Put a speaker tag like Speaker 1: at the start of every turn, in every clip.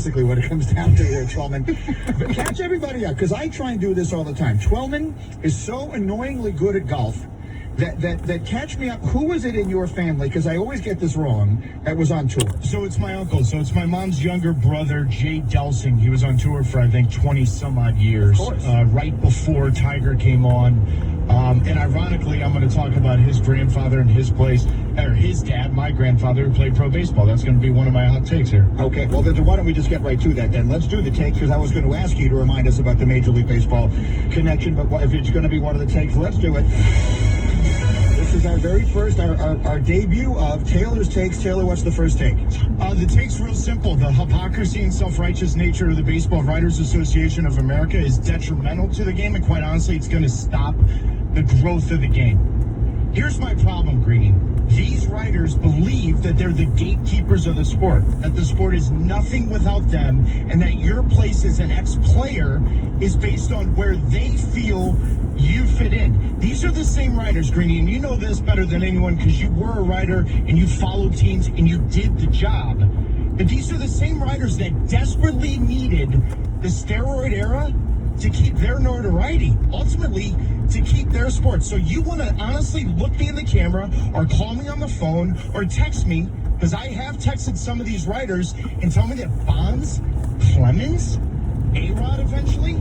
Speaker 1: Basically what it comes down to here, Twellman. But catch everybody up, because I try and do this all the time. Twellman is so annoyingly good at golf that catch me up. Who was it in your family, because I always get this wrong, that was on tour?
Speaker 2: So it's my uncle. So it's my mom's younger brother, Jay Delsing. He was on tour for, I think, 20 some odd years, right before Tiger came on. And ironically, I'm going to talk about his grandfather and his place, or his dad, my grandfather, who played pro baseball. That's going to be one of my hot takes here.
Speaker 1: Okay, well, then why don't we just get right to that then? Let's do the takes, because I was going to ask you to remind us about the Major League Baseball connection, but if it's going to be one of the takes, let's do it. This is our very first, our debut of Taylor's Takes. Taylor, what's the first take?
Speaker 2: The take's real simple. The hypocrisy and self-righteous nature of the Baseball Writers Association of America is detrimental to the game, and quite honestly, it's going to stop the growth of the game. Here's my problem, Greeny. These writers believe that they're the gatekeepers of the sport, that the sport is nothing without them, and that your place as an ex-player is based on where they feel you fit in. These are the same writers, Greeny, and you know this better than anyone because you were a writer and you followed teams and you did the job. But these are the same writers that desperately needed the steroid era to keep their notoriety, ultimately to keep their sport. So you want to honestly look me in the camera or call me on the phone or text me, because I have texted some of these writers and tell me that Bonds, Clemens, A-Rod eventually,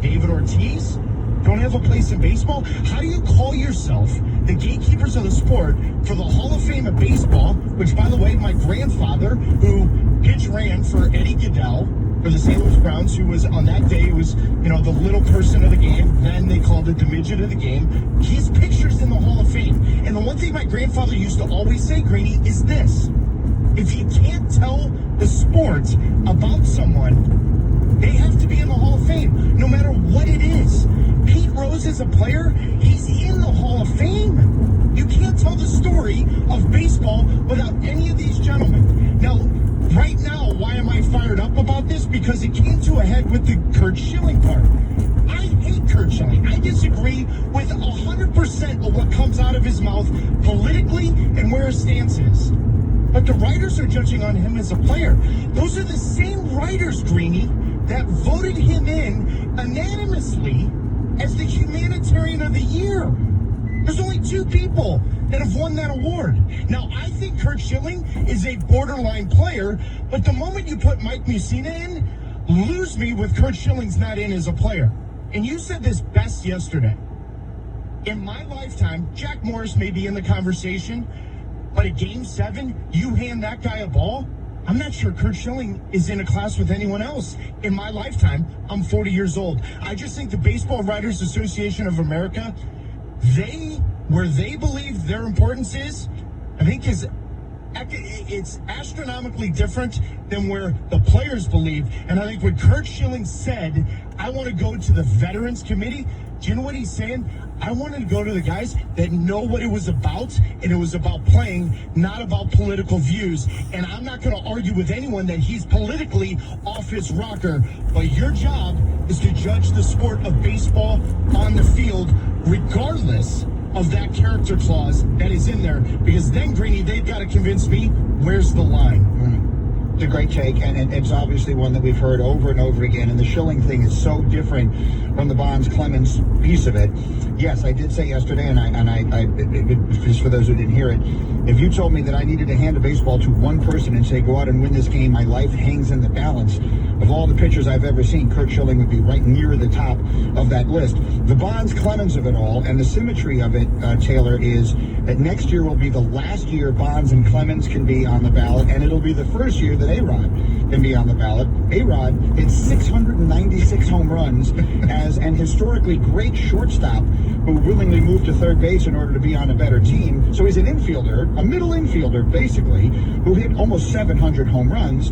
Speaker 2: David Ortiz don't have a place in baseball. How do you call yourself the gatekeepers of the sport for the Hall of Fame of baseball, which, by the way, my grandfather, who pitch ran for Eddie Goodell, for the St. Louis Browns, who was on that day was, the little person of the game. Then they called it the midget of the game. His picture's in the Hall of Fame. And the one thing my grandfather used to always say, Greeny, is this: if you can't tell the sport about someone, they have to be in the Hall of Fame, no matter what it is. Pete Rose is a player. He's in the Hall of Fame. You can't tell the story of baseball without any of these gentlemen. Now, right now, why am I fired up about this? Because it came to a head with the Curt Schilling part. I hate Curt Schilling. I disagree with 100% of what comes out of his mouth politically and where his stance is. But the writers are judging on him as a player. Those are the same writers, Greeny, that voted him in unanimously as the Humanitarian of the Year. There's only 2 people that have won that award. Now, I think Curt Schilling is a borderline player, but the moment you put Mike Mussina in, lose me with Curt Schilling's not in as a player. And you said this best yesterday. In my lifetime, Jack Morris may be in the conversation, but at Game 7, you hand that guy a ball, I'm not sure Curt Schilling is in a class with anyone else. In my lifetime, I'm 40 years old. I just think the Baseball Writers Association of America, where they believe their importance is, I think it's astronomically different than where the players believe. And I think when Curt Schilling said, I want to go to the Veterans Committee, do you know what he's saying? I wanted to go to the guys that know what it was about, and it was about playing, not about political views. And I'm not going to argue with anyone that he's politically off his rocker. But your job is to judge the sport of baseball on the field, regardless of that character clause that is in there. Because then, Greeny, they've got to convince me, where's the line?
Speaker 1: It's a great take, and it's obviously one that we've heard over and over again, and the Schilling thing is so different from the Bonds-Clemens piece of it. Yes, I did say yesterday, and I just for those who didn't hear it, if you told me that I needed to hand a baseball to one person and say, go out and win this game, my life hangs in the balance, of all the pitchers I've ever seen, Curt Schilling would be right near the top of that list. The Bonds-Clemens of it all, and the symmetry of it, Taylor, is that next year will be the last year Bonds and Clemens can be on the ballot, and it'll be the first year that A-Rod can be on the ballot. A-Rod hit 696 home runs as an historically great shortstop who willingly moved to third base in order to be on a better team. So he's an infielder, a middle infielder, basically, who hit almost 700 home runs.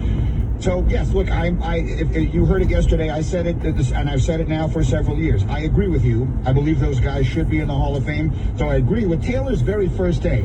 Speaker 1: So, yes, look, if you heard it yesterday, I said it, and I've said it now for several years. I agree with you. I believe those guys should be in the Hall of Fame. So I agree with Taylor's very first take.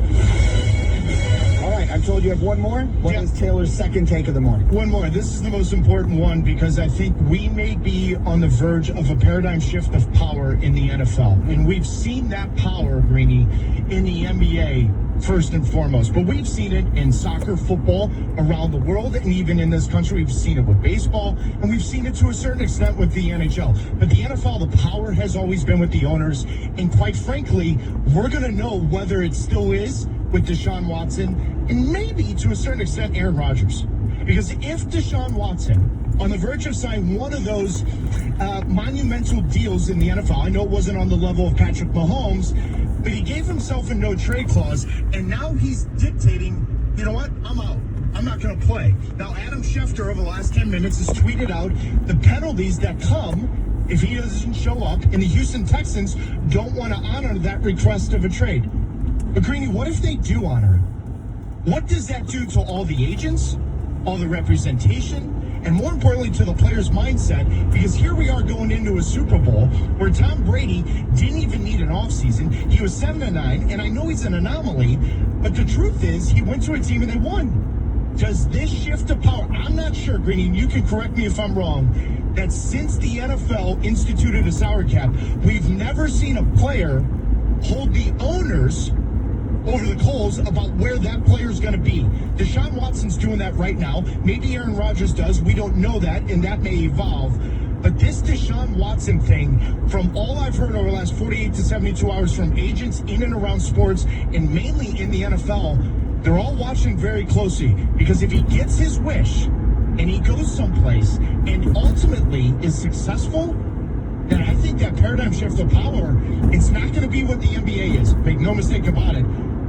Speaker 1: All right, I've told you have one more. What is Taylor's second take of the morning?
Speaker 2: One more. This is the most important one because I think we may be on the verge of a paradigm shift of power in the NFL. And we've seen that power, Greeny, in the NBA first and foremost. But we've seen it in soccer, football, around the world, and even in this country. We've seen it with baseball, and we've seen it to a certain extent with the NHL. But the NFL, the power has always been with the owners, and quite frankly, we're going to know whether it still is with Deshaun Watson, and maybe to a certain extent Aaron Rodgers. Because if Deshaun Watson, on the verge of signing one of those monumental deals in the NFL, I know it wasn't on the level of Patrick Mahomes, but he gave himself a no-trade clause, and now he's dictating, you know what, I'm out. I'm not going to play. Now, Adam Schefter, over the last 10 minutes, has tweeted out the penalties that come if he doesn't show up, and the Houston Texans don't want to honor that request of a trade. But, Greeny, what if they do honor it? What does that do to all the agents, all the representation, and more importantly to the player's mindset? Because here we are going into a Super Bowl where Tom Brady didn't even need an offseason. He was 7-9, and I know he's an anomaly, but the truth is he went to a team and they won. Does this shift of power, I'm not sure, Greeny, and you can correct me if I'm wrong, that since the NFL instituted a salary cap, we've never seen a player hold the owners over the coals about where that player is going to be. Deshaun Watson's doing that right now. Maybe Aaron Rodgers does. We don't know that, and that may evolve. But this Deshaun Watson thing, from all I've heard over the last 48 to 72 hours from agents in and around sports, and mainly in the NFL, they're all watching very closely. Because if he gets his wish, and he goes someplace, and ultimately is successful, then I think that paradigm shift of power, it's not going to be what the NBA is. Make no mistake about it.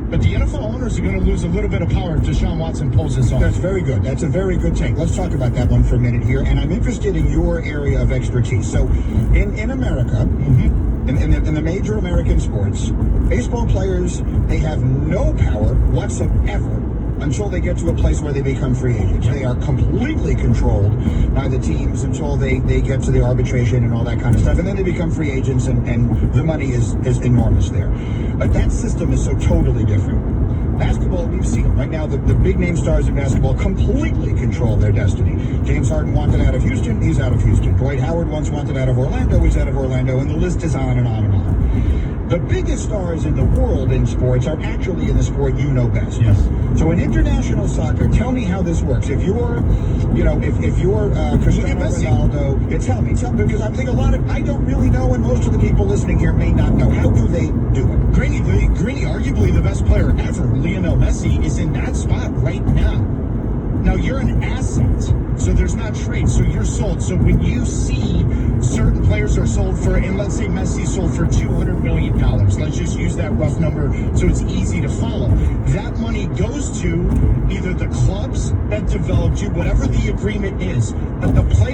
Speaker 2: But the NFL owners are going to lose a little bit of power if Deshaun Watson pulls this off.
Speaker 1: That's very good. That's a very good take. Let's talk about that one for a minute here. And I'm interested in your area of expertise. So in America, in the major American sports, baseball players, they have no power whatsoever until they get to a place where they become free agents. They are completely controlled by the teams until they get to the arbitration and all that kind of stuff. And then they become free agents, and the money is enormous there. But that system is so totally different. Basketball, we've seen right now, the big name stars in basketball completely control their destiny. James Harden wanted out of Houston, he's out of Houston. Dwight Howard once wanted out of Orlando, he's out of Orlando, and the list is on and on and on. The biggest stars in the world in sports are actually in the sport you know best.
Speaker 2: Yes.
Speaker 1: So in international soccer, tell me how this works. If you're, Cristiano Ronaldo, tell me, because I think I don't really know, and most of the people listening here may not know. How do they do it?
Speaker 2: Greeny, arguably the best player ever, Lionel Messi, is in that spot right now. Now, you're an asset, so there's not trade, so you're sold. So when you see certain players are sold for, and let's say Messi sold for $200 million, let's just use that rough number so it's easy to follow. That money goes to either the clubs that developed you, whatever the agreement is, but the player